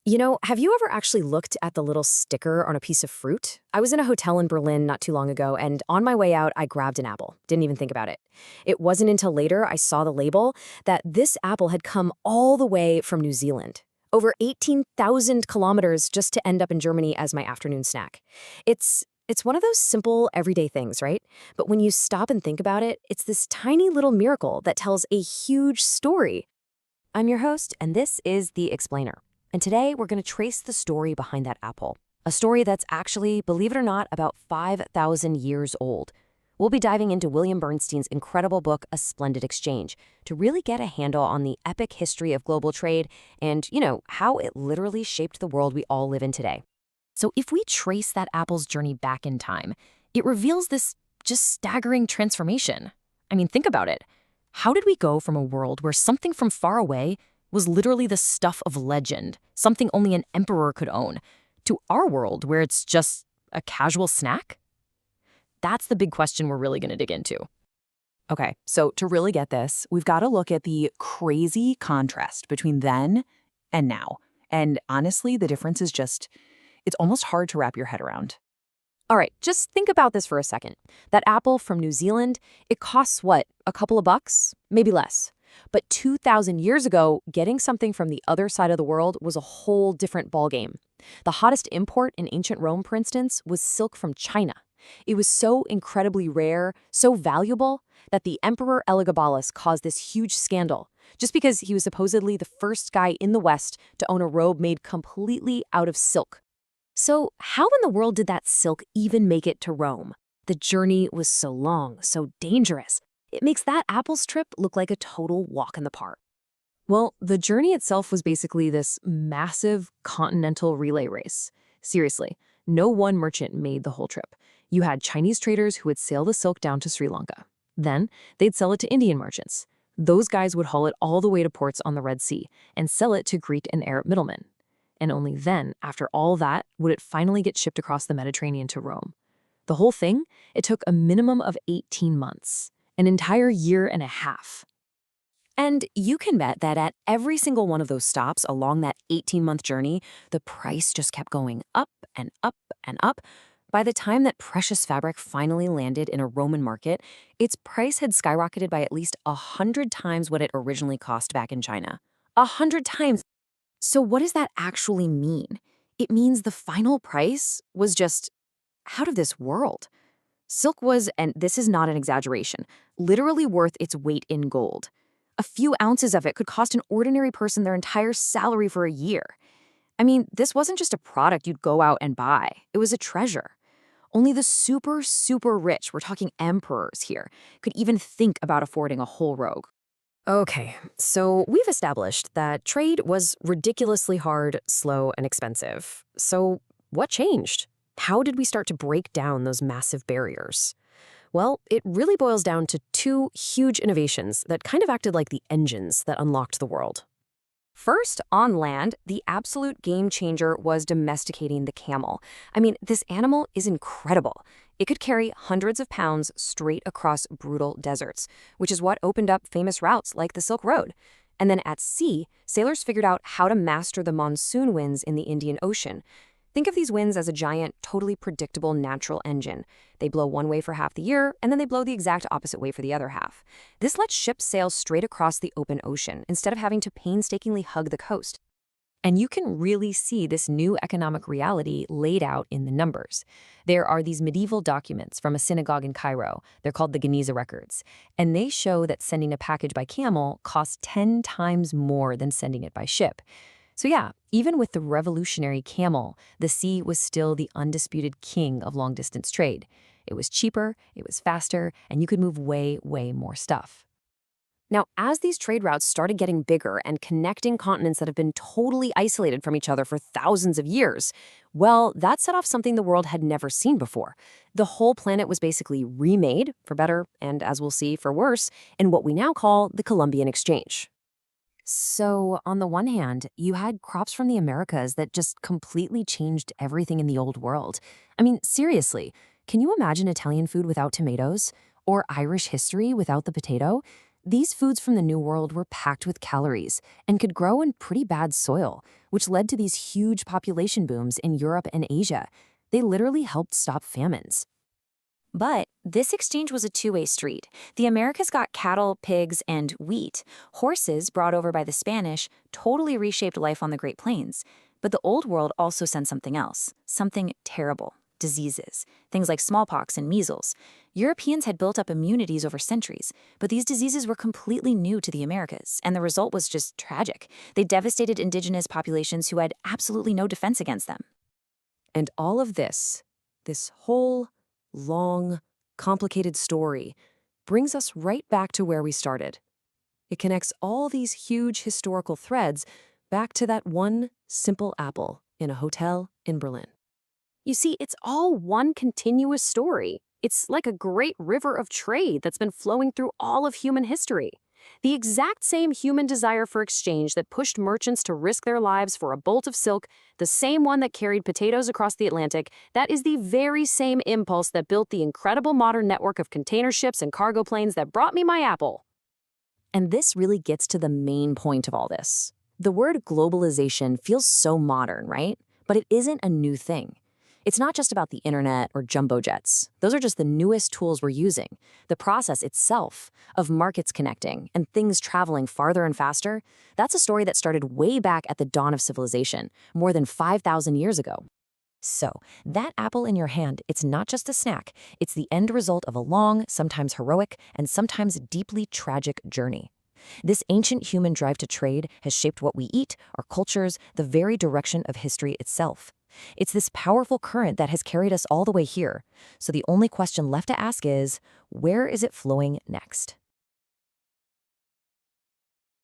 Have you ever actually looked at the little sticker on a piece of fruit? I was in a hotel in Berlin not too long ago, and on my way out, I grabbed an apple. Didn't even think about it. It wasn't until later I saw the label that this apple had come all the way from New Zealand. Over 18,000 kilometers just to end up in Germany as my afternoon snack. It's one of those simple, everyday things, right? But when you stop and think about it, it's this tiny little miracle that tells a huge story. I'm your host, and this is The Explainer. And today we're going to trace the story behind that apple. A story that's actually, believe it or not, about 5,000 years old. We'll be diving into William Bernstein's incredible book, A Splendid Exchange, to really get a handle on the epic history of global trade and, how it literally shaped the world we all live in today. So if we trace that apple's journey back in time, it reveals this just staggering transformation. I mean, think about it. How did we go from a world where something from far away was literally the stuff of legend, something only an emperor could own, to our world where it's just a casual snack? That's the big question we're really going to dig into. Okay, so to really get this, we've got to look at the crazy contrast between then and now. And honestly, the difference is it's almost hard to wrap your head around. All right, just think about this for a second. That apple from New Zealand, it costs what, a couple of bucks? Maybe less. But 2,000 years ago, getting something from the other side of the world was a whole different ballgame. The hottest import in ancient Rome, for instance, was silk from China. It was so incredibly rare, so valuable, that the Emperor Elagabalus caused this huge scandal, just because he was supposedly the first guy in the West to own a robe made completely out of silk. So how in the world did that silk even make it to Rome? The journey was so long, so dangerous. It makes that apple's trip look like a total walk in the park. Well, the journey itself was basically this massive continental relay race. Seriously, no one merchant made the whole trip. You had Chinese traders who would sail the silk down to Sri Lanka. Then, they'd sell it to Indian merchants. Those guys would haul it all the way to ports on the Red Sea and sell it to Greek and Arab middlemen. And only then, after all that, would it finally get shipped across the Mediterranean to Rome. The whole thing, it took a minimum of 18 months. An entire year and a half. And you can bet that at every single one of those stops along that 18-month journey, the price just kept going up and up and up. By the time that precious fabric finally landed in a Roman market, its price had skyrocketed by at least 100 times what it originally cost back in China. 100 times. So what does that actually mean? It means the final price was just out of this world. Silk was, and this is not an exaggeration, literally worth its weight in gold. A few ounces of it could cost an ordinary person their entire salary for a year. I mean, this wasn't just a product you'd go out and buy. It was a treasure. Only the super, super rich, we're talking emperors here, could even think about affording a whole robe. Okay, so we've established that trade was ridiculously hard, slow, and expensive. So what changed? How did we start to break down those massive barriers? Well, it really boils down to two huge innovations that kind of acted like the engines that unlocked the world. First, on land, the absolute game changer was domesticating the camel. I mean, this animal is incredible. It could carry hundreds of pounds straight across brutal deserts, which is what opened up famous routes like the Silk Road. And then at sea, sailors figured out how to master the monsoon winds in the Indian Ocean. Think of these winds as a giant, totally predictable natural engine. They blow one way for half the year, and then they blow the exact opposite way for the other half. This lets ships sail straight across the open ocean instead of having to painstakingly hug the coast. And you can really see this new economic reality laid out in the numbers. There are these medieval documents from a synagogue in Cairo. They're called the Geniza Records. And they show that sending a package by camel costs 10 times more than sending it by ship. So yeah, even with the revolutionary camel, the sea was still the undisputed king of long-distance trade. It was cheaper, it was faster, and you could move way, way more stuff. Now, as these trade routes started getting bigger and connecting continents that have been totally isolated from each other for thousands of years, well, that set off something the world had never seen before. The whole planet was basically remade, for better, and as we'll see, for worse, in what we now call the Columbian Exchange. So, on the one hand, you had crops from the Americas that just completely changed everything in the old world. I mean, seriously, can you imagine Italian food without tomatoes? Or Irish history without the potato? These foods from the New World were packed with calories and could grow in pretty bad soil, which led to these huge population booms in Europe and Asia. They literally helped stop famines. But this exchange was a two-way street. The Americas got cattle, pigs, and wheat. Horses, brought over by the Spanish, totally reshaped life on the Great Plains. But the Old World also sent something else, something terrible: diseases, things like smallpox and measles. Europeans had built up immunities over centuries, but these diseases were completely new to the Americas, and the result was just tragic. They devastated indigenous populations who had absolutely no defense against them. And all of this whole long, complicated story brings us right back to where we started. It connects all these huge historical threads back to that one simple apple in a hotel in Berlin. You see, it's all one continuous story. It's like a great river of trade that's been flowing through all of human history. The exact same human desire for exchange that pushed merchants to risk their lives for a bolt of silk, the same one that carried potatoes across the Atlantic, that is the very same impulse that built the incredible modern network of container ships and cargo planes that brought me my apple. And this really gets to the main point of all this. The word globalization feels so modern, right? But it isn't a new thing. It's not just about the internet or jumbo jets. Those are just the newest tools we're using. The process itself of markets connecting and things traveling farther and faster, that's a story that started way back at the dawn of civilization, more than 5,000 years ago. So, that apple in your hand, it's not just a snack. It's the end result of a long, sometimes heroic, and sometimes deeply tragic journey. This ancient human drive to trade has shaped what we eat, our cultures, the very direction of history itself. It's this powerful current that has carried us all the way here. So the only question left to ask is, where is it flowing next?